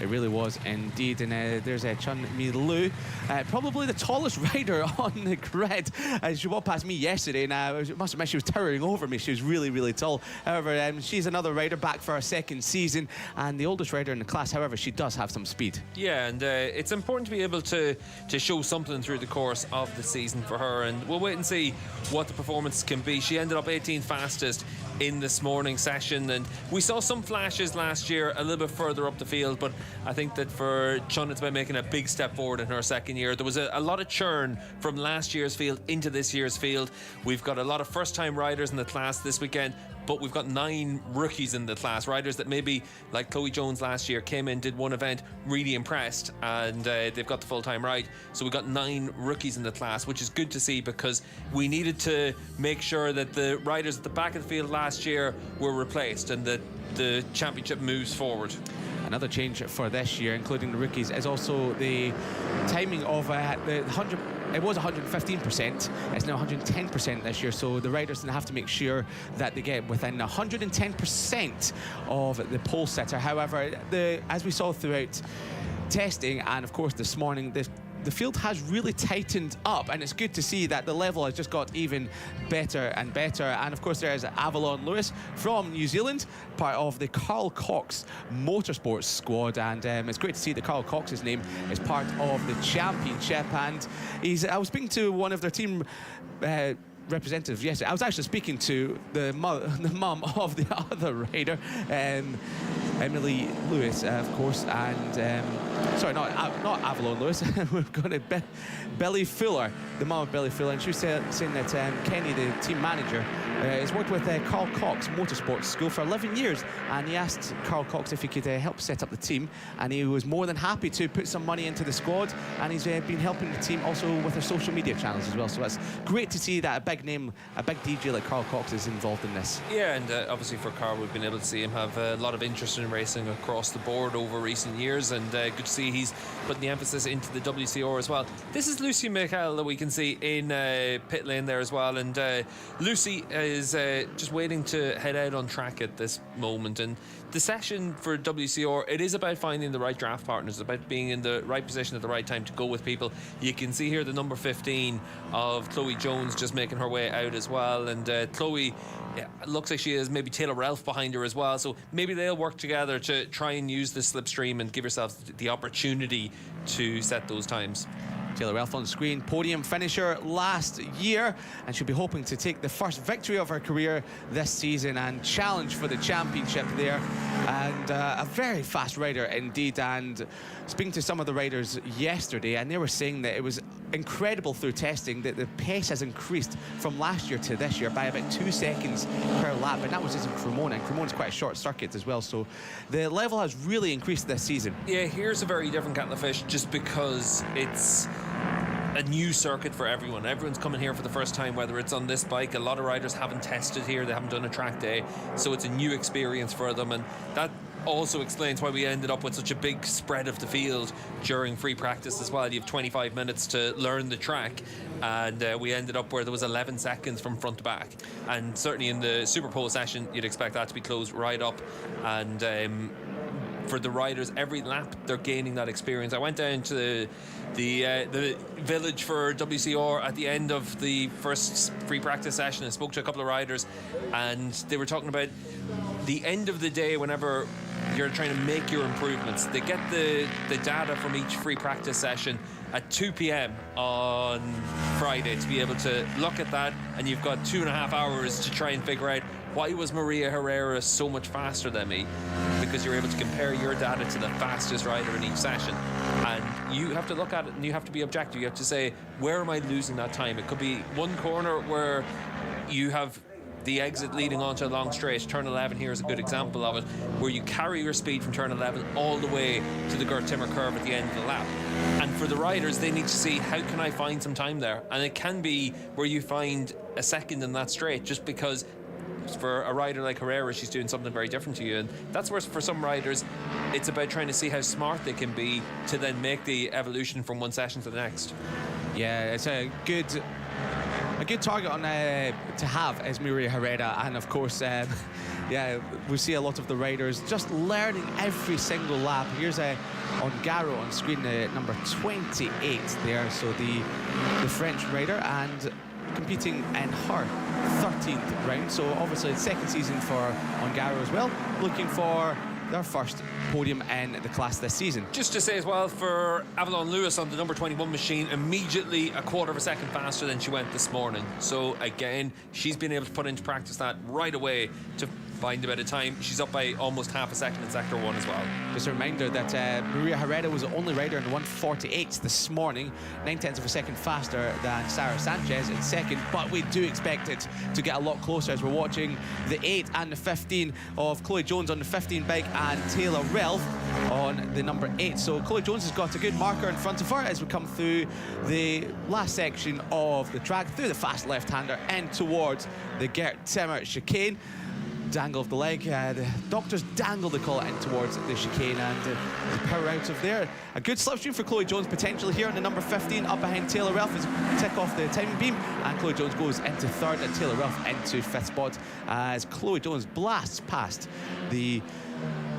It really was indeed. And there's Chun Mi Lu, probably the tallest rider on the grid. She walked past me yesterday, and I must admit she was towering over me. She was really, really tall. However, she's another rider back for her second season, and the oldest rider in the class. However, she does have some speed. Yeah, and it's important to be able to show something through the course of the season for her, and we'll wait and see what the performance can be. She ended up 18th fastest in this morning session, and we saw some flashes last year a little bit further up the field, but I think that for Chun it's about making a big step forward in her second year. There was a lot of churn from last year's field into this year's field. We've got a lot of first-time riders in the class this weekend, but we've got 9 rookies in the class, riders that maybe, like Chloe Jones last year, came in, did one event, really impressed, and they've got the full-time ride. So we've got 9 rookies in the class, which is good to see, because we needed to make sure that the riders at the back of the field last year were replaced and that the championship moves forward. Another change for this year, including the rookies, is also the timing of the 100. It was 115%. It's now 110% this year. So the riders have to make sure that they get within 110% of the pole sitter. However, as we saw throughout testing, and of course this morning, the field has really tightened up, and it's good to see that the level has just got even better and better. And of course there's Avalon Lewis from New Zealand, part of the Carl Cox Motorsports squad, and it's great to see that Carl Cox's name is part of the championship. And I was speaking to one of their team representatives yesterday. I was actually speaking to the mum of the other rider, Emily Lewis, of course, and sorry, not Avalon Lewis. We've got Billy Fuller, the mum of Billy Fuller, and she was saying that Kenny, the team manager, has worked with Carl Cox Motorsports School for 11 years, and he asked Carl Cox if he could help set up the team, and he was more than happy to put some money into the squad, and he's been helping the team also with their social media channels as well. So it's great to see that a big name, a big DJ like Carl Cox is involved in this. Yeah, and obviously for Carl, we've been able to see him have a lot of interest in racing across the board over recent years, and good to see he's putting the emphasis into the WCR as well. This is Lucy Michael that we can see in pit lane there as well, and Lucy is just waiting to head out on track at this moment. And the session for WCR, it is about finding the right draft partners. It's about being in the right position at the right time to go with people. You can see here the number 15 of Chloe Jones just making her way out as well, and Chloe, yeah, looks like she has maybe Taylor Ralph behind her as well, so maybe they'll work together to try and use the slipstream and give yourself the opportunity to set those times. Taylor Ralph on the screen, podium finisher last year, and she'll be hoping to take the first victory of her career this season and challenge for the championship there. And a very fast rider indeed. And speaking to some of the riders yesterday, and they were saying that it was incredible through testing that the pace has increased from last year to this year by about 2 seconds per lap, and that was just in Cremona, and Cremona's quite a short circuit as well, so the level has really increased this season. Yeah, here's a very different kettle of fish, just because it's a new circuit for everyone. Everyone's coming here for the first time, whether it's on this bike. A lot of riders haven't tested here, they haven't done a track day, so it's a new experience for them, and that also explains why we ended up with such a big spread of the field during free practice as well. You have 25 minutes to learn the track, and we ended up where there was 11 seconds from front to back, and certainly in the Superpole session you'd expect that to be closed right up. And for the riders, every lap they're gaining that experience. I went down to the village for WCR at the end of the first free practice session and spoke to a couple of riders, and they were talking about the end of the day, whenever you're trying to make your improvements, they get the data from each free practice session at 2 p.m. on Friday to be able to look at that, and you've got 2.5 hours to try and figure out why was Maria Herrera so much faster than me, because you're able to compare your data to the fastest rider in each session, and you have to look at it and you have to be objective. You have to say, where am I losing that time? It could be one corner where you have the exit leading onto a long straight. Turn 11 here is a good example of it, where you carry your speed from turn 11 all the way to the Gert Timmer curve at the end of the lap. And for the riders, they need to see, how can I find some time there? And it can be where you find a second in that straight, just because for a rider like Herrera, she's doing something very different to you. And that's where, for some riders, it's about trying to see how smart they can be to then make the evolution from one session to the next. Yeah, it's a good a good target on to have is Maria Herrera, and of course, yeah, we see a lot of the riders just learning every single lap. Here's Ongaro on screen, number 28 there, so the French rider, and competing in her 13th round. So obviously the second season for Ongaro as well, looking for their first podium in the class this season. Just to say as well, for Avalon Lewis on the number 21 machine, immediately a quarter of a second faster than she went this morning. So again, she's been able to put into practice that right away to find a bit of time. She's up by almost half a second in Sector 1 as well. Just a reminder that Maria Herrera was the only rider in the 1:48 this morning, 9/10 of a second faster than Sarah Sanchez in second, but we do expect it to get a lot closer as we're watching the 8 and the 15 of Chloe Jones on the 15 bike and Taylor Relf on the number 8. So Chloe Jones has got a good marker in front of her as we come through the last section of the track, through the fast left-hander and towards the Gert Timmer chicane. Dangle of the leg, the doctors dangle, they call it, in towards the chicane, and the power out of there. A good slipstream for Chloe Jones potentially here on the number 15 up behind Taylor Relf as we tick off the timing beam, and Chloe Jones goes into third and Taylor Relf into fifth spot as Chloe Jones blasts past the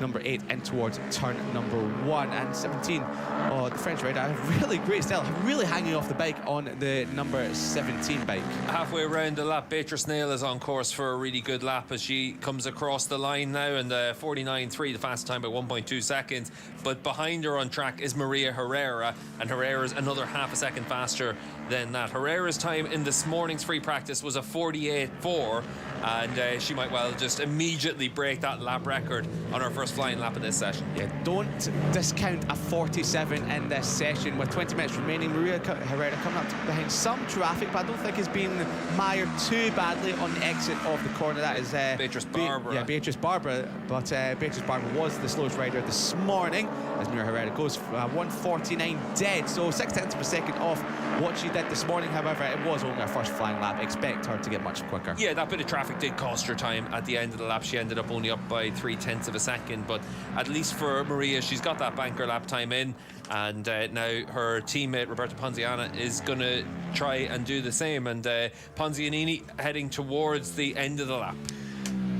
number 8 in towards turn number 1, and 17. Oh, the French rider, really great style, really hanging off the bike on the number 17 bike. Halfway around the lap, Beatrice Nail is on course for a really good lap as she comes across the line now in the 49.3, the fastest time by 1.2 seconds. But behind her on track is Maria Herrera, and Herrera's another half a second faster than that. Herrera's time in this morning's free practice was a 48.4, and she might well just immediately break that lap record on her first flying lap of this session. Yeah, don't discount a 47 in this session with 20 minutes remaining. Maria Herrera coming up behind some traffic, but I don't think it's been mired too badly on the exit of the corner. That is Beatrice Barbara. Beatrice Barbara, but Beatrice Barbara was the slowest rider this morning as Maria Herrera goes 1:49 dead, so 0.6 of a second off what she did this morning. However, it was only her first flying lap. Expect her to get much quicker. Yeah, that bit of traffic did cost her time at the end of the lap. She ended up only up by 0.3 of a second, but at least for Maria, she's got that banker lap time in, and now her teammate Roberta Ponziani is going to try and do the same, and Ponzianini heading towards the end of the lap.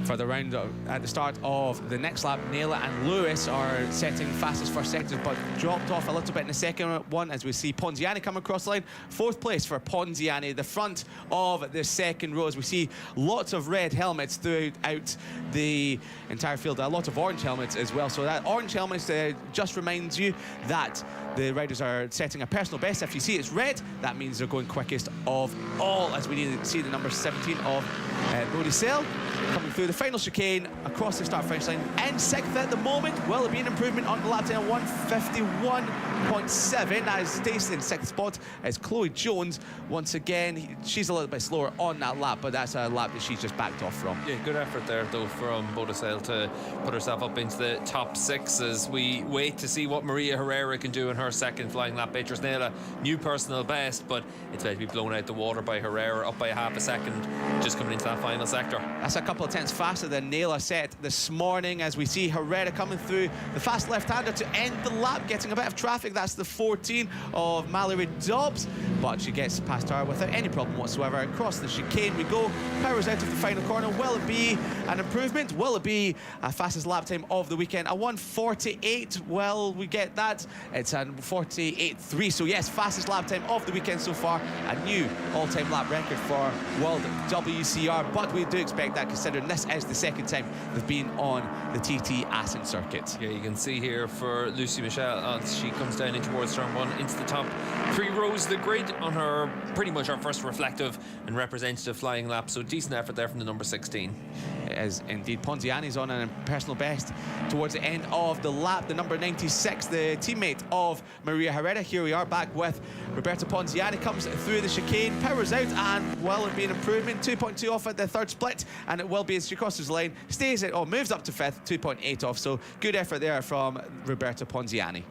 For the round at the start of the next lap, Naila and Lewis are setting fastest first sectors, but dropped off a little bit in the second one as we see Ponziani come across the line. Fourth place for Ponziani, the front of the second row, as we see lots of red helmets throughout the entire field, a lot of orange helmets as well. So that orange helmets just reminds you that the riders are setting a personal best. If you see it's red, that means they're going quickest of all, as we need to see the number 17 of Brody Sale coming through the final chicane across the start finish line in sixth at the moment. Will it be an improvement on the lap time? 1:51.7 as stays in sixth spot as Chloe Jones once again. She's a little bit slower on that lap, but that's a lap that she's just backed off from. Yeah, good effort there though from Bodasale to put herself up into the top 6 as we wait to see what Maria Herrera can do in her second flying lap. Beatrice Naila, new personal best, but it's about to be blown out the water by Herrera, up by a half a second just coming into that final sector. That's a couple of tenths faster than Naila set this morning as we see Herrera coming through the fast left-hander to end the lap, getting a bit of traffic. That's the 14 of Mallory Dobbs, but she gets past her without any problem whatsoever. Across the chicane we go, powers out of the final corner. Will it be an improvement? Will it be a fastest lap time of the weekend? A 1:48, well, we get that. It's a 48.3, so yes, fastest lap time of the weekend so far, a new all-time lap record for World WCR, but we do expect that considering this is the second time they've been on the TT Assen circuit. Yeah, you can see here for Lucy Michelle as she comes down in towards turn 1 into the top 3 rows of the grid on her pretty much her first reflective and representative flying lap, so decent effort there from the number 16. It is indeed. Ponziani's on a personal best towards the end of the lap, the number 96, the teammate of Maria Herrera. Here we are back with Roberta Ponziani, comes through the chicane, powers out, and will it be an improvement? 2.2 off at the third split, and it will be as she crosses the line, stays it, moves up to fifth, 2.8 off, so good effort there from Roberta Ponziani.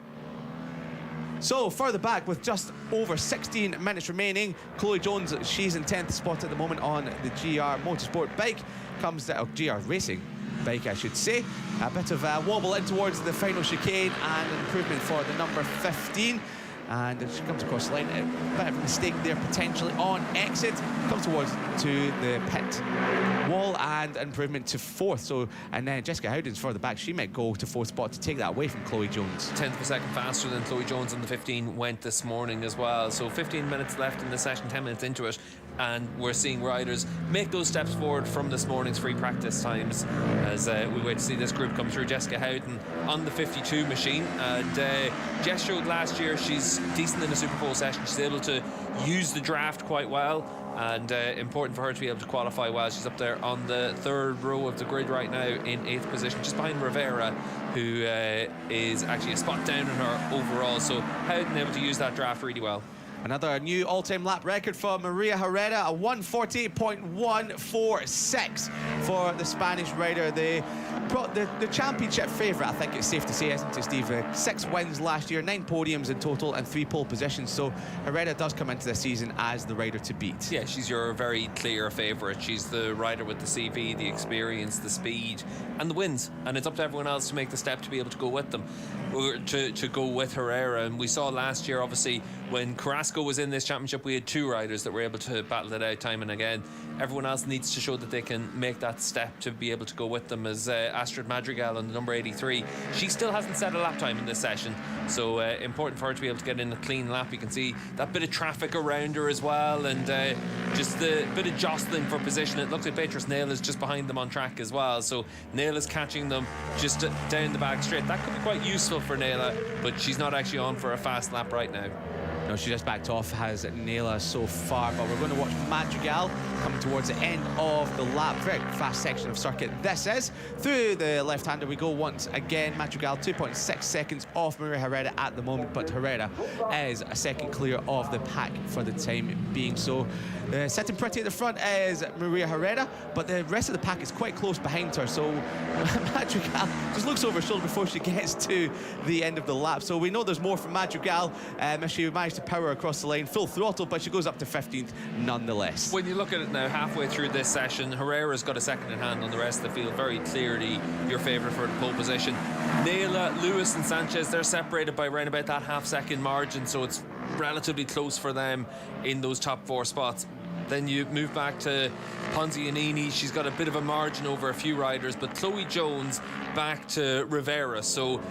So further back with just over 16 minutes remaining, Chloe Jones, she's in 10th spot at the moment on the GR Motorsport bike, comes GR Racing bike I should say. A bit of a wobble in towards the final chicane and an improvement for the number 15. and she comes across the line. A bit of a mistake there potentially on exit. Comes towards to the pit wall and improvement to 4th. So, and then Jessica Howden's further back. She might go to 4th spot to take that away from Chloe Jones. 10th of a second faster than Chloe Jones on the 15 went this morning as well. So 15 minutes left in the session, 10 minutes into it, and we're seeing riders make those steps forward from this morning's free practice times as we wait to see this group come through. Jessica Howden on the 52 machine, and Jess showed last year she's decent in a Superpole session. She's able to use the draft quite well, and important for her to be able to qualify well. She's up there on the 3rd row of the grid right now in 8th position, just behind Rivera, who is actually a spot down in her overall. So Howden able to use that draft really well. Another new all-time lap record for Maria Herrera, a 1:48.146 for the Spanish rider. The championship favourite, I think it's safe to say, isn't it, Steve? 6 wins last year, 9 podiums in total, and 3 pole positions. So Herrera does come into this season as the rider to beat. Yeah, she's your very clear favourite. She's the rider with the CV, the experience, the speed, and the wins. And it's up to everyone else to make the step to be able to go with them, or to go with Herrera. And we saw last year, obviously, when Carrasco was in this championship, we had 2 riders that were able to battle it out time and again. Everyone else needs to show that they can make that step to be able to go with them, as Astrid Madrigal on the number 83. She still hasn't set a lap time in this session, so important for her to be able to get in a clean lap. You can see that bit of traffic around her as well, and just the bit of jostling for position. It looks like Beatrice Nail is just behind them on track as well, so Nail is catching them just down the back straight. That could be quite useful for Naila, but she's not actually on for a fast lap right now. No, she just backed off, has Naila so far, but we're going to watch Madrigal coming towards the end of the lap. Very fast section of circuit this is. Through the left-hander we go once again. Madrigal 2.6 seconds off Maria Herrera at the moment, but Herrera is a second clear of the pack for the time being. So sitting pretty at the front is Maria Herrera, but the rest of the pack is quite close behind her. So Madrigal just looks over her shoulder before she gets to the end of the lap. So we know there's more from Madrigal. If she managed to power across the line full throttle, but she goes up to 15th nonetheless. When you look at it now, halfway through this session, Herrera's got a second in hand on the rest of the field. Very clearly your favourite for the pole position. Naila, Lewis and Sanchez, they're separated by around about that half-second margin, so it's relatively close for them in those top 4 spots. Then you move back to Ponzianini. She's got a bit of a margin over a few riders, but Chloe Jones back to Rivera. So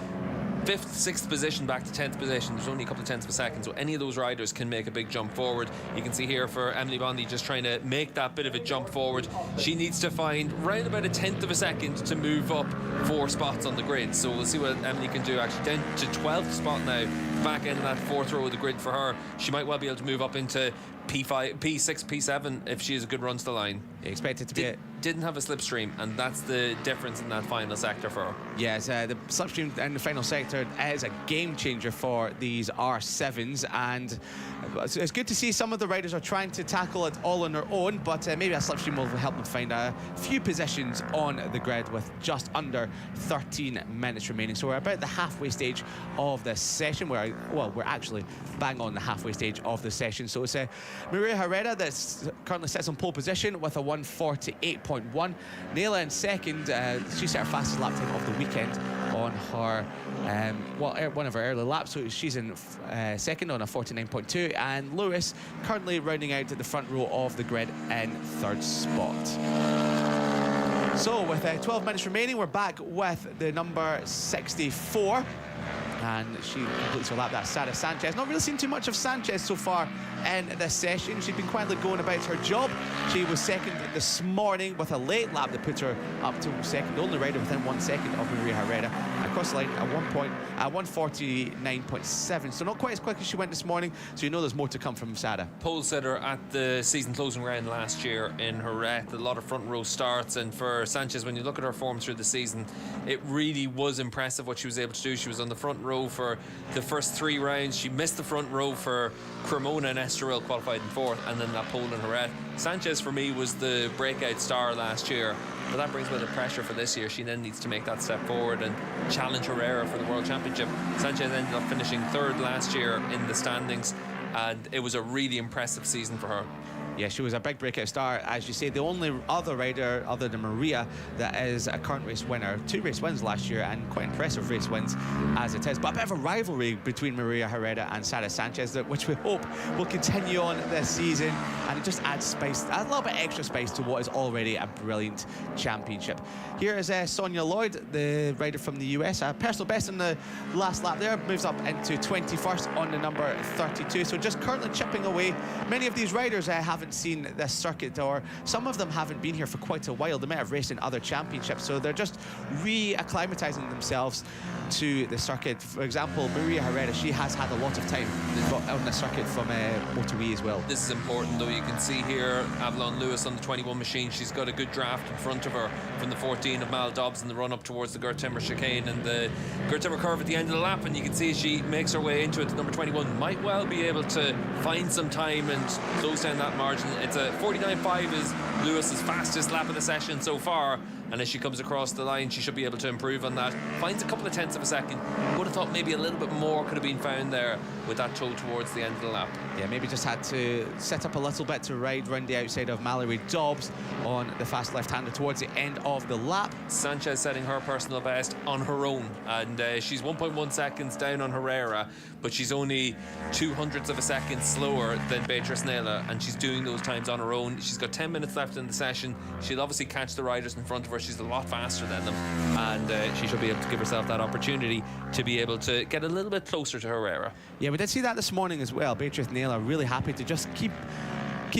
5th, 6th position back to 10th position. There's only a couple of tenths of a second, so any of those riders can make a big jump forward. You can see here for Emily Bondi just trying to make that bit of a jump forward. She needs to find round about a tenth of a second to move up 4 spots on the grid. So we'll see what Emily can do. Actually down to 12th spot now, back end of that 4th row of the grid for her. She might well be able to move up into P5, P6, P7 if she has a good run to the line. You expect it to be didn't have a slipstream, and that's the difference in that final sector for her. Yes, the slipstream in the final sector is a game changer for these R7s, and it's good to see some of the riders are trying to tackle it all on their own, but maybe a slipstream will help them find a few positions on the grid with just under 13 minutes remaining. So we're about the halfway stage of this session. We're actually bang on the halfway stage of the session. So it's Maria Herrera that currently sits on pole position with a 1:48.1. Naila in second. She set her fastest lap time of the weekend on her one of her early laps, so she's in second on a 49.2, and Lewis currently rounding out at the front row of the grid in 3rd spot. So with 12 minutes remaining, we're back with the number 64. And she completes her lap. That's Sarah Sanchez. Not really seen too much of Sanchez so far in this session. She's been quietly going about her job. She was second this morning with a late lap that puts her up to second. The only rider within 1 second of Maria Herrera. Across the line at 1:49.7. So not quite as quick as she went this morning. So you know there's more to come from Sarah. Pole sitter at the season closing round last year in Jerez. A lot of front row starts, and for Sanchez, when you look at her form through the season, it really was impressive what she was able to do. She was on the front row for the first 3 rounds. She missed the front row for Cremona and Estoril, qualified in 4th, and then that pole in Jerez. Sanchez for me was the breakout star last year, but that brings with it pressure for this year. She then needs to make that step forward and challenge Herrera for the World Championship. Sanchez ended up finishing 3rd last year in the standings, and it was a really impressive season for her. Yeah, she was a big breakout star. As you say, the only other rider other than Maria that is a current race winner. 2 race wins last year and quite impressive race wins as it is. But a bit of a rivalry between Maria Herrera and Sarah Sanchez, which we hope will continue on this season. And it just adds spice, a little bit extra spice to what is already a brilliant championship. Here is Sonia Lloyd, the rider from the US. A personal best in the last lap there. Moves up into 21st on the number 32. So just currently chipping away. Many of these riders haven't seen this circuit, or some of them haven't been here for quite a while. They might have raced in other championships, so they're just re-acclimatizing themselves to the circuit. For example, Maria Herrera, she has had a lot of time on the circuit from Moto2E as well. This is important though. You can see here Avalon Lewis on the 21 machine. She's got a good draft in front of her from the 14 of Mal Dobbs in the run up towards the Gert Timmer chicane and the Gert Timmer curve at the end of the lap, and you can see she makes her way into it. The number 21 might well be able to find some time and close down that margin. It's a 49.5 is Lewis's fastest lap of the session so far, and as she comes across the line she should be able to improve on that. Finds a couple of tenths of a second. Would have thought maybe a little bit more could have been found there with that toe towards the end of the lap. Yeah, maybe just had to set up a little bit to ride round the outside of Mallory Dobbs on the fast left-hander towards the end of the lap. Sanchez setting her personal best on her own, and she's 1.1 seconds down on Herrera, but she's only 0.02 of a second slower than Beatrice Nela, and she's doing those times on her own. She's got 10 minutes left in the session. She'll obviously catch the riders in front of her. She's a lot faster than them, and she should be able to give herself that opportunity to be able to get a little bit closer to Herrera. Yeah, we did see that this morning as well. Beatrice Nela really happy to just keep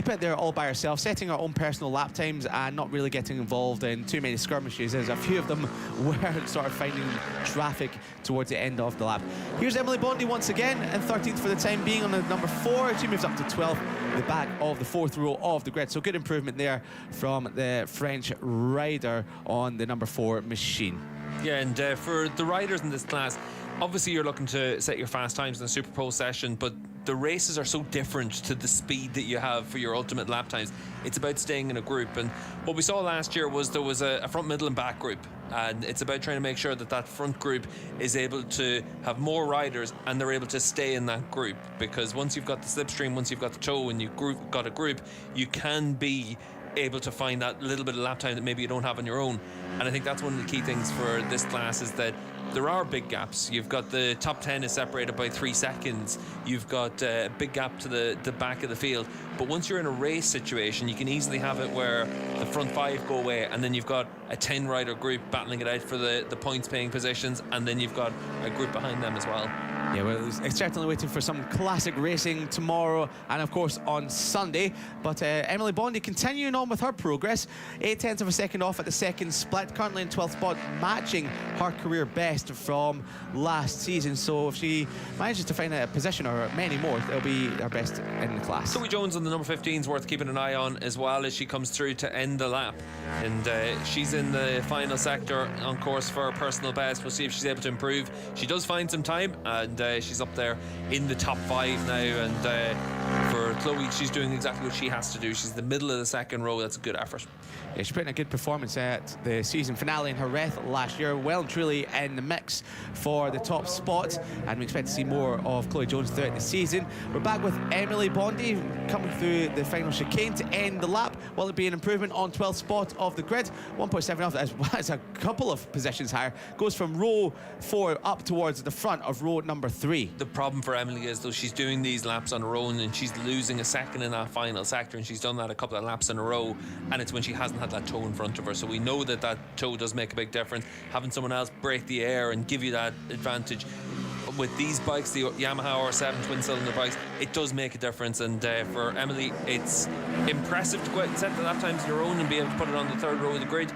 it there all by herself, setting her own personal lap times and not really getting involved in too many skirmishes, as a few of them were sort of finding traffic towards the end of the lap. Here's Emily Bondi once again, and 13th for the time being on the number 4. She moves up to 12th, the back of the 4th row of the grid. So good improvement there from the French rider on the number 4 machine. Yeah, and for the riders in this class, obviously you're looking to set your fast times in the Superpole session, but the races are so different to the speed that you have for your ultimate lap times. It's about staying in a group, and what we saw last year was there was a front, middle and back group, and it's about trying to make sure that that front group is able to have more riders and they're able to stay in that group, because once you've got the slipstream, once you've got the tow and you've got a group, you can be able to find that little bit of lap time that maybe you don't have on your own. And I think that's one of the key things for this class, is that there are big gaps. You've got the top 10 is separated by 3 seconds. You've got a big gap to the back of the field. But once you're in a race situation, you can easily have it where the front 5 go away, and then you've got a 10-rider group battling it out for the points-paying positions, and then you've got a group behind them as well. Yeah, well, it's certainly waiting for some classic racing tomorrow and, of course, on Sunday. But Emily Bondi continuing on with her progress. 0.8 of a second off at the second split. Currently in 12th spot, matching her career best from last season. So if she manages to find a position or many more, it'll be her best in the class. Zoe Jones on the number 15 is worth keeping an eye on as well, as she comes through to end the lap. And she's in the final sector on course for her personal best. We'll see if she's able to improve. She does find some time, and she's up there in the top 5 now, and for Chloe, she's doing exactly what she has to do. She's the middle of the second row. That's a good effort. Yeah, she put in a good performance at the season finale in Jerez last year, well and truly in the mix for the top spot, and we expect to see more of Chloe Jones throughout the season. We're back with Emily Bondi coming through the final chicane to end the lap. Will it be an improvement on 12th spot of the grid? 1.7 off, as a couple of positions higher, goes from row 4 up towards the front of row number 3. The problem for Emily is, though, she's doing these laps on her own and she's losing a second in that final sector, and she's done that a couple of laps in a row, and it's when she hasn't had that toe in front of her. So we know that that toe does make a big difference. Having someone else break the air and give you that advantage with these bikes, the Yamaha R7 twin-cylinder bikes, it does make a difference. And for Emily, it's impressive to go out and set the lap times on your own and be able to put it on the 3rd row of the grid.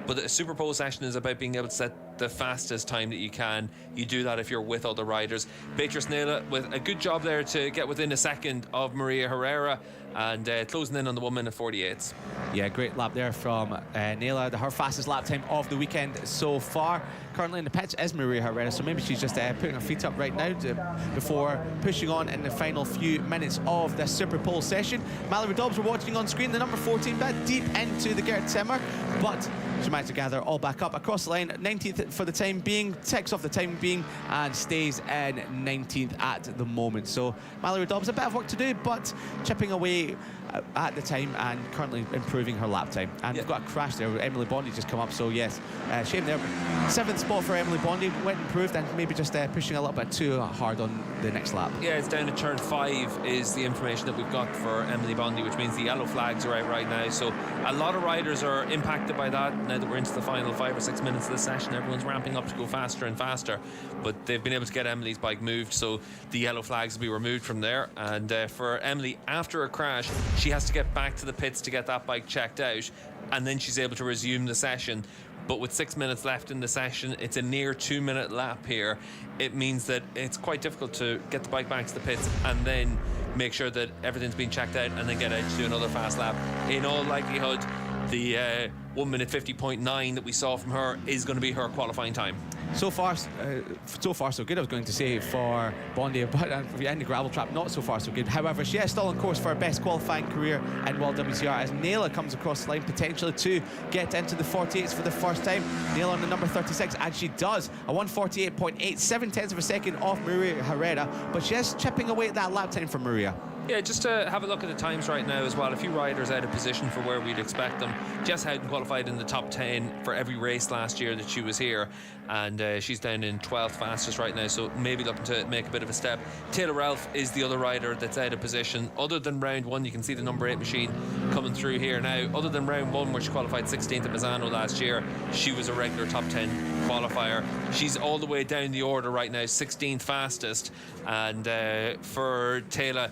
But a Superpole session is about being able to set the fastest time that you can. You do that if you're with other riders. Beatrice Nela with a good job there to get within a second of Maria Herrera, and closing in on the 1:48. Yeah, great lap there from Nela. Her fastest lap time of the weekend so far. Currently in the pits is Maria Herrera, so maybe she's just putting her feet up right now before pushing on in the final few minutes of this Superpole session. Mallory Dobbs, we're watching on screen, the number 14 bit deep into the Gert Timmer, but she managed to gather all back up across the line. 19th for the time being, ticks off the time being, and stays in 19th at the moment. So Mallory Dobbs, a bit of work to do, but chipping away at the time and currently improving her lap time. And we've got a crash there with Emily Bondi just come up, so yes, shame there. 7th spot for Emily Bondi, went improved and maybe just pushing a little bit too hard on the next lap. Yeah, it's down to turn 5 is the information that we've got for Emily Bondi, which means the yellow flags are out right now. So a lot of riders are impacted by that. Now that we're into the final 5 or 6 minutes of the session, everyone's ramping up to go faster and faster, but they've been able to get Emily's bike moved, so the yellow flags will be removed from there. And for Emily, after a crash, she has to get back to the pits to get that bike checked out, and then she's able to resume the session. But with 6 minutes left in the session, it's a near 2-minute lap here. It means that it's quite difficult to get the bike back to the pits and then make sure that everything's been checked out and then get out to do another fast lap. In all likelihood, the 1:50.9 that we saw from her is going to be her qualifying time. So far so good, I was going to say, for Bondi, but in the gravel trap, not so far so good. However, she is still on course for her best qualifying career in World WCR as Naila comes across the line potentially to get into the 48s for the first time. Naila on the number 36, and she does a 1:48.8, 7/10 of a second off Maria Herrera, but she is chipping away at that lap time for Maria. Yeah, just to have a look at the times right now as well. A few riders out of position for where we'd expect them. Jess Houghton qualified in the top 10 for every race last year that she was here, and she's down in 12th fastest right now, so maybe looking to make a bit of a step. Taylor Ralph is the other rider that's out of position. Other than round 1, you can see the number 8 machine coming through here now. Other than round 1, where she qualified 16th at Misano last year, she was a regular top 10 qualifier. She's all the way down the order right now, 16th fastest, and for Taylor,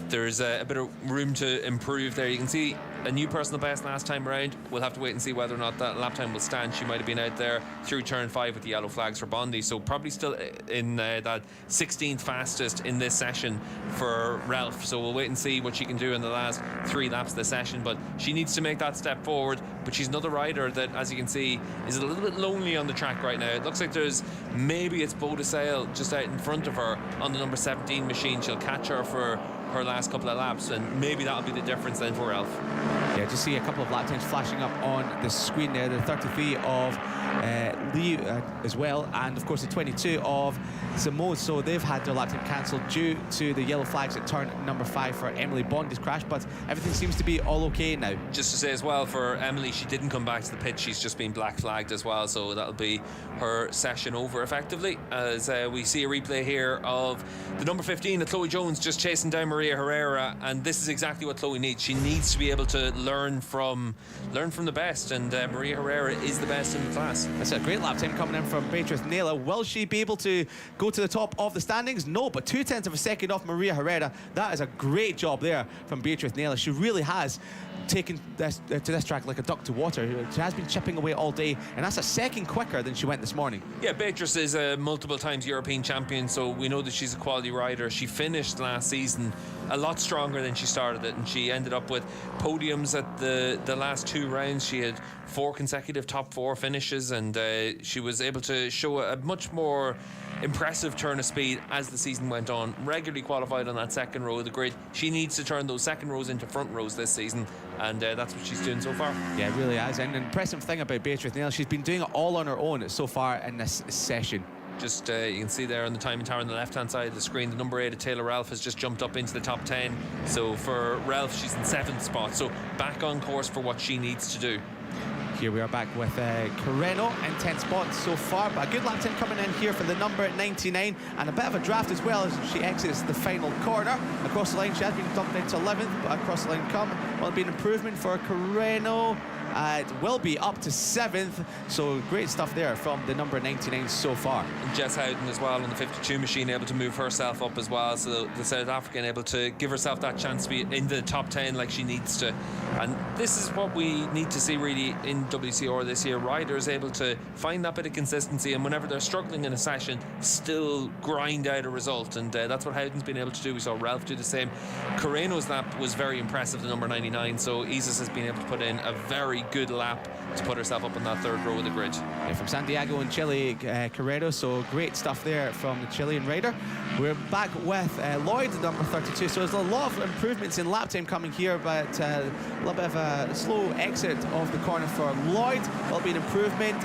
there's a bit of room to improve there. You can see a new personal best last time around. We'll have to wait and see whether or not that lap time will stand. She might have been out there through turn 5 with the yellow flags for Bondi, so probably still in that 16th fastest in this session for Ralph. So we'll wait and see what she can do in the last 3 laps of the session, but she needs to make that step forward. But she's another rider that, as you can see, is a little bit lonely on the track right now. It looks like there's maybe it's Boda Sale just out in front of her on the number 17 machine. She'll catch her for her last couple of laps, and maybe that'll be the difference then for Ralph. Yeah, just see a couple of lap times flashing up on the screen there. The 33 of Lee as well, and of course the 22 of Simone. So they've had their lap time cancelled due to the yellow flags at turn number 5 for Emily Bondi's crash, but everything seems to be all okay now. Just to say as well, for Emily, she didn't come back to the pit. She's just been black flagged as well, so that'll be her session over effectively, as we see a replay here of the number 15 of Chloe Jones just chasing down Maria Herrera, and this is exactly what Chloe needs. She needs to be able to learn from the best, and Maria Herrera is the best in the class. That's a great lap time coming in from Beatrice Naila. Will she be able to go to the top of the standings? No, but 0.2 of a second off Maria Herrera. That is a great job there from Beatrice Naila. She really has taken this to this track like a duck to water. She has been chipping away all day, and that's a second quicker than she went this morning. Yeah, Beatrice is a multiple times European champion, so we know that she's a quality rider. She finished last season a lot stronger than she started it, and she ended up with podiums at the last 2 rounds. She had 4 consecutive top 4 finishes, and she was able to show a much more impressive turn of speed as the season went on. Regularly qualified on that second row of the grid. She needs to turn those second rows into front rows this season, and that's what she's doing so far. Yeah, it really is. And an impressive thing about Beatrice Naila, she's been doing it all on her own so far in this session. Just you can see there on the timing tower on the left hand side of the screen, the number 8 of Taylor Ralph has just jumped up into the top 10. So for Ralph, she's in 7th spot, so back on course for what she needs to do. Here we are back with Carreno in 10th spot so far, but a good lap time coming in here for the number 99, and a bit of a draft as well as she exits the final corner. Across the line, she has been dumped into 11th, but across the line come. Will it be an improvement for Carreno? It will be up to 7th, so great stuff there from the number 99 so far. And Jess Houghton as well on the 52 machine, able to move herself up as well, so the South African able to give herself that chance to be in the top 10 like she needs to. And this is what we need to see really in WCR this year. Riders able to find that bit of consistency, and whenever they're struggling in a session, still grind out a result, and that's what Houghton's been able to do. We saw Ralph do the same. Carreno's lap was very impressive, the number 99, so Isis has been able to put in a very good lap to put herself up in that 3rd row of the grid. Yeah, from Santiago in Chile, Carrero, so great stuff there from the Chilean rider. We're back with Lloyd, number 32, so there's a lot of improvements in lap time coming here, but a little bit of a slow exit of the corner for Lloyd. Will be an improvement.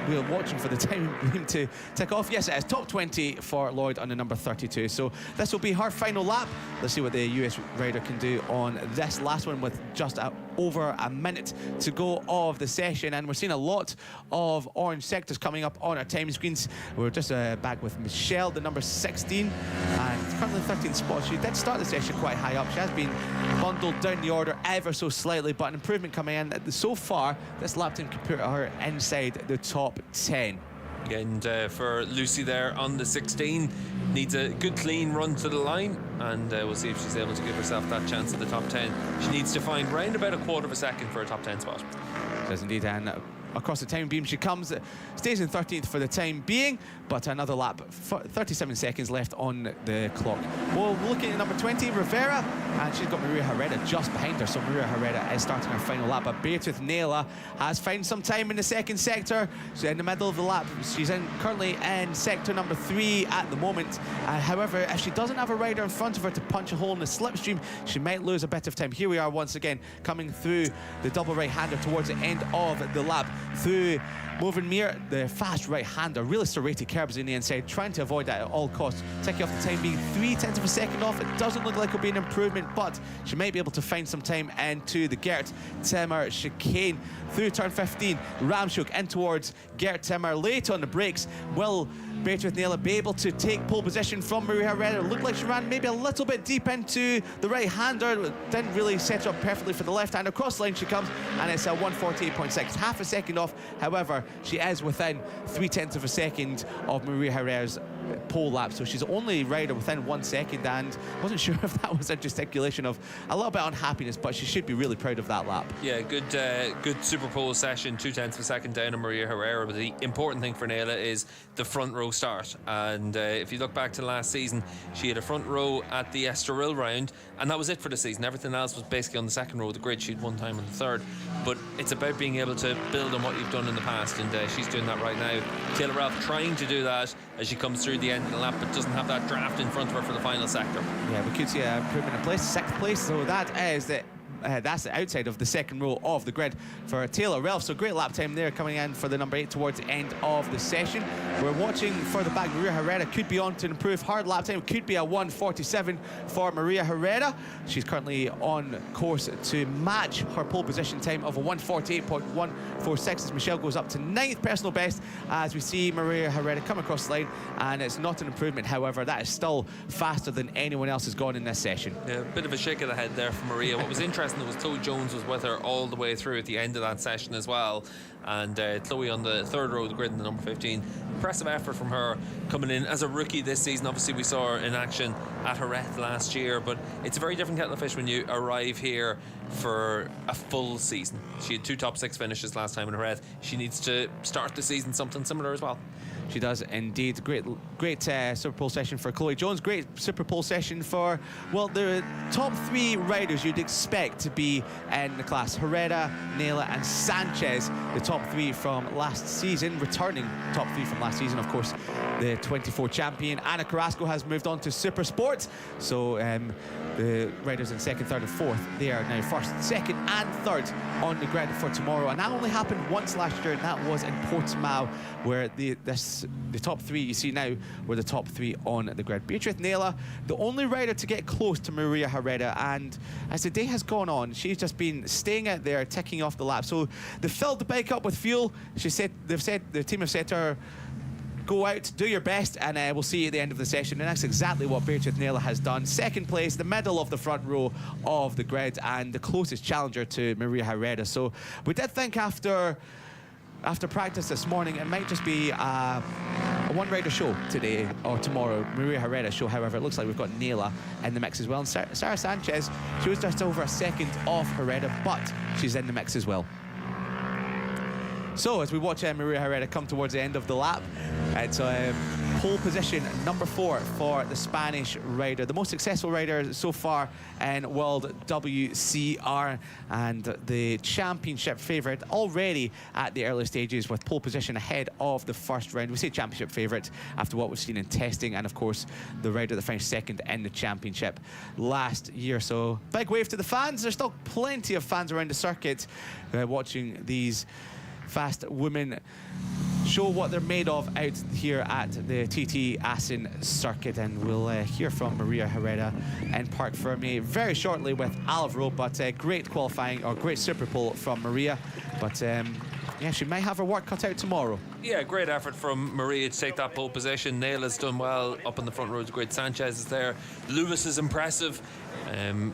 we're watching for the time beam to tick off. Yes, it is top 20 for Lloyd on the number 32. So this will be her final lap. Let's see what the US rider can do on this last one with just over a minute to go of the session. And we're seeing a lot of orange sectors coming up on our time screens. We're just back with Michelle, the number 16, and currently 13th spot. She did start the session quite high up. She has been bundled down the order ever so slightly, but an improvement coming in. So far, this lap time can put her inside the top 10. And for Lucy there on the 16, needs a good clean run to the line, and we'll see if she's able to give herself that chance at the top 10. She needs to find round about a quarter of a second for a top 10 spot. Does indeed, and across the time beam she comes, stays in 13th for the time being, but another lap, 37 seconds left on the clock. Well, looking at number 20, Rivera, and she's got Maria Herrera just behind her, so Maria Herrera is starting her final lap, but Beatriz Nela has found some time in the second sector. She's in the middle of the lap. She's currently in sector number 3 at the moment. However, if she doesn't have a rider in front of her to punch a hole in the slipstream, she might lose a bit of time. Here we are once again, coming through the double right-hander towards the end of the lap, through Movin Mir, the fast right-hander, really serrated curbs in the inside, trying to avoid that at all costs. Taking off the time being 0.3 of a second off. It doesn't look like it'll be an improvement, but she might be able to find some time into the Gert Timmer chicane through turn 15. Ramshook in towards Gert Timmer, late on the brakes. Will Beatriz Nela be able to take pole position from Maria Herrera? Looked like she ran maybe a little bit deep into the right-hander. Didn't really set her up perfectly for the left-hander. Cross line she comes, and it's a 1:48.6, half a second off. However, she is within 0.3 of a second of Maria Herrera's pole lap, so she's only rider within 1 second, and wasn't sure if that was a gesticulation of a little bit of unhappiness, but she should be really proud of that lap. Yeah, good Superpole session, 0.2 of a second down on Maria Herrera, but the important thing for Nela is the front row start. And if you look back to last season, she had a front row at the Estoril round, and that was it for the season. Everything else was basically on the second row of the grid. She'd one time on the third, but it's about being able to build on what you've done in the past, and she's doing that right now. Taylor Ralph trying to do that as she comes through the end of the lap, but doesn't have that draft in front of her for the final sector. Yeah, we could see an improvement in place, 6th place, so that is the that's the outside of the second row of the grid for Taylor Ralph. So great lap time there coming in for the number 8 towards the end of the session. We're watching further back. Maria Herrera could be on to improve. Hard lap time could be a 1:47 for Maria Herrera. She's currently on course to match her pole position time of a 1:48.146 as Michelle goes up to 9th personal best as we see Maria Herrera come across the line, and it's not an improvement. However, that is still faster than anyone else has gone in this session. Yeah, a bit of a shake of the head there for Maria. What was interesting was Chloe Jones was with her all the way through at the end of that session as well, and Chloe on the third row of the grid in the number 15. Impressive effort from her coming in as a rookie this season. Obviously we saw her in action at Jerez last year, but it's a very different kettle of fish when you arrive here for a full season. She had 2 top 6 finishes last time in Jerez. She needs to start the season something similar as well. She does indeed. Great Superpole session for Chloe Jones. Great Superpole session for, well, the top 3 riders you'd expect to be in the class. Herrera, Nela and Sanchez, the top 3 from last season, returning top 3 from last season. Of course, the 24 champion Anna Carrasco has moved on to Super Sport. So the riders in 2nd, 3rd and 4th, they are now 1st, 2nd and 3rd on the grid for tomorrow. And that only happened once last year, and that was in Portimao, where the top 3 you see now were the top 3 on the grid. Beatriz Nela, the only rider to get close to Maria Herrera, and as the day has gone on, she's just been staying out there, ticking off the lap. So they filled the bike up with fuel. The team have said to her, go out, do your best, and we'll see you at the end of the session. And that's exactly what Beatriz Nela has done. 2nd place, the middle of the front row of the grid, and the closest challenger to Maria Herrera. So we did think after practice this morning, it might just be a one-rider show today or tomorrow, Maria Herrera show. However, it looks like we've got Nela in the mix as well. And Sarah Sanchez, she was just over a second off Herrera, but she's in the mix as well. So as we watch Maria Herrera come towards the end of the lap, it's pole position number 4 for the Spanish rider, the most successful rider so far in World WCR, and the championship favourite already at the early stages with pole position ahead of the first round. We say championship favourite after what we've seen in testing, and of course the rider that finished 2nd in the championship last year. So big wave to the fans. There's still plenty of fans around the circuit watching these fast women show what they're made of out here at the TT Assen circuit, and we'll hear from Maria Herrera and Park Fermi very shortly with Alvaro. But great qualifying, or great Superpole from Maria, but yeah, she may have her work cut out tomorrow. Yeah, great effort from Maria to take that pole position. Nail has done well up on the front rows. Great. Sanchez is there. Lewis is impressive.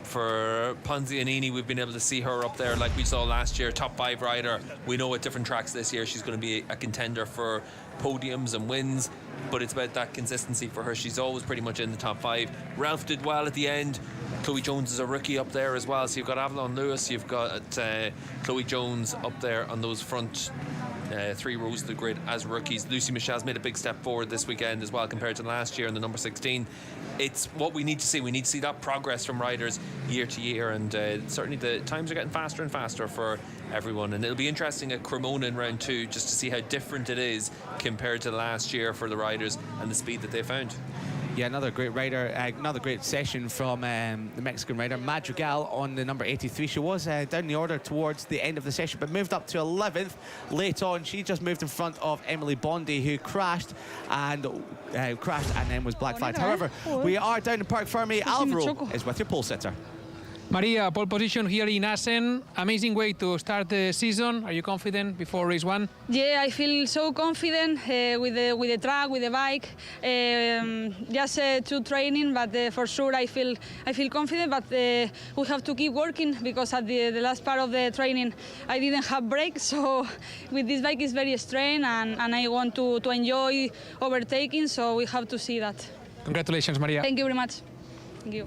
For Ponzianini, we've been able to see her up there like we saw last year, top 5 rider. We know at different tracks this year she's going to be a contender for podiums and wins, but it's about that consistency for her. She's always pretty much in the top 5. Ralph did well at the end. Chloe Jones is a rookie up there as well. So you've got Avalon Lewis, you've got Chloe Jones up there on those front 3 rows of the grid as rookies. Lucy Michel's made a big step forward this weekend as well compared to last year in the number 16. It's what we need to see. We need to see that progress from riders year to year, and certainly the times are getting faster and faster for everyone. And it'll be interesting at Cremona in round 2 just to see how different it is compared to last year for the riders and the speed that they found. Yeah, another great rider, another great session from the Mexican rider Madrigal on the number 83. She was down the order towards the end of the session, but moved up to 11th late on. She just moved in front of Emily Bondi, who crashed and then was black flagged. However, we are down in Park Fermi. Alvaro is with your pole sitter. Maria, pole position here in Assen. Amazing way to start the season. Are you confident before race 1? Yeah, I feel so confident with the track, with the bike. Just to training, but for sure I feel confident. But we have to keep working, because at the last part of the training I didn't have brakes. So with this bike is very strained, and I want to enjoy overtaking. So we have to see that. Congratulations, Maria. Thank you very much. Thank you.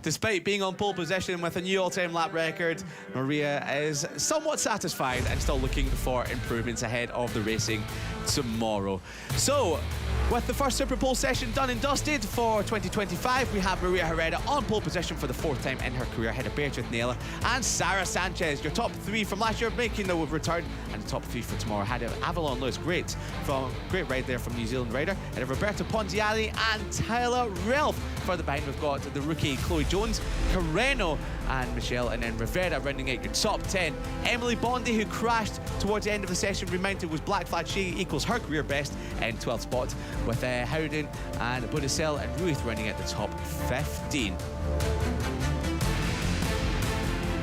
Despite being on pole position with a new all-time lap record, Maria is somewhat satisfied and still looking for improvements ahead of the racing tomorrow. So, with the first Superpole session done and dusted for 2025, we have Maria Herrera on pole position for the 4th time in her career, ahead of Beatriz Naylor and Sarah Sanchez. Your top 3 from last year making the return, and the top 3 for tomorrow had Avalon Lewis, great ride there from New Zealand rider, and Roberto Ponziani and Tyler Ralph. Further behind, we've got the rookie Chloe Jones, Carreno and Michelle, and then Rivera rounding out your top 10. Emily Bondi, who crashed towards the end of the session, remounted, was black flag. She equals her career best in 12th spot, with Howden and Budicel and Ruth running at the top 15.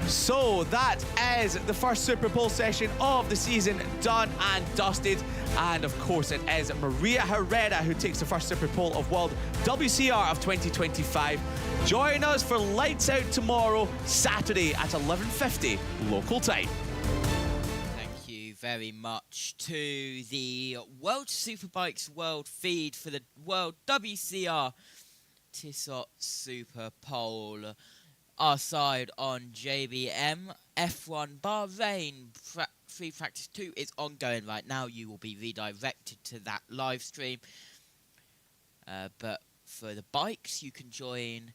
So that is the first Superpole session of the season done and dusted. And of course it is Maria Herrera who takes the first Superpole of World WCR of 2025. Join us for Lights Out tomorrow, Saturday at 11:50 local time. Thank you very much to the World Superbikes World feed for the World WCR Tissot Superpole. Our side on JBM F1 Bahrain Free Practice 2 is ongoing right now. You will be redirected to that live stream. But for the bikes, you can join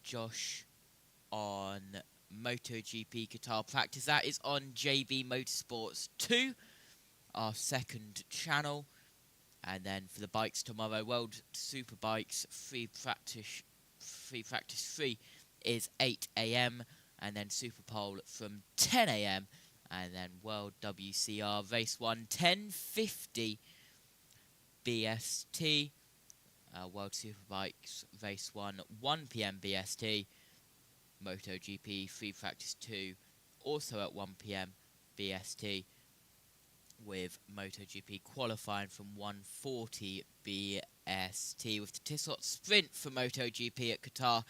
Josh on MotoGP Qatar Practice. That is on JBMotorsports 2, our 2nd channel. And then for the bikes tomorrow, World Superbikes Free Practice 3 is 8 AM, and then Superpole from 10 AM, and then World WCR Race 1 10:50 BST, World Superbikes Race 1 1 PM BST, MotoGP Free Practice 2 also at 1 PM BST, with MotoGP qualifying from 1:40 BST, with the Tissot Sprint for MotoGP at Qatar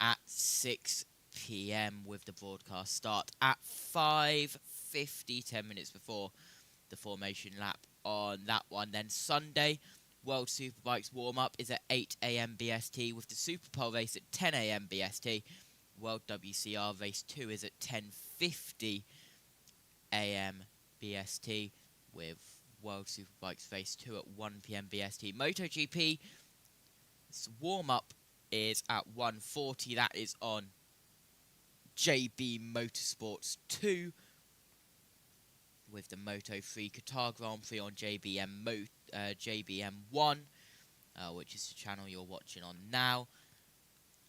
at 6 PM, with the broadcast start at 5:50, 10 minutes before the formation lap on that one. Then Sunday, World Superbikes warm-up is at 8 AM BST, with the Superpole race at 10 AM BST. World WCR Race 2 is at 10:50 AM BST, with World Superbikes Race 2 at 1 PM BST. MotoGP warm-up is at 1:40. That is on JBMotorsports 2, with the Moto3 Qatar Grand Prix on JBM1, which is the channel you're watching on now.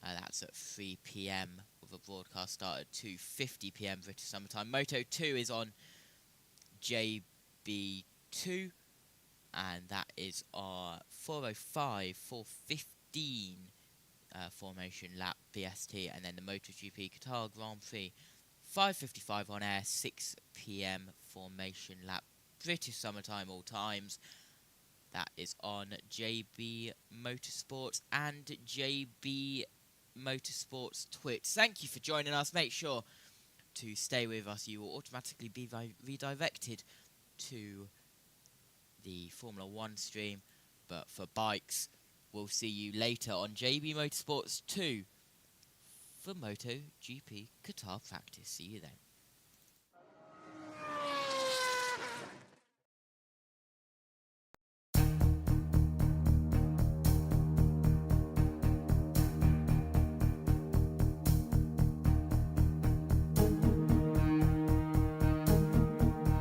That's at 3 PM, with a broadcast start at 2:50 PM British Summertime. Moto2 is on JB 2, and that is our 4:05, 4:15 formation lap BST, and then the MotoGP Qatar Grand Prix 5:55 on air, 6 p.m. formation lap British summertime all times. That is on JB Motorsports and JB Motorsports Twitch. Thank you for joining us. Make sure to stay with us. You will automatically be redirected to the Formula 1 stream. But for bikes, we'll see you later on JB Motorsports 2 for MotoGP Qatar practice. See you then.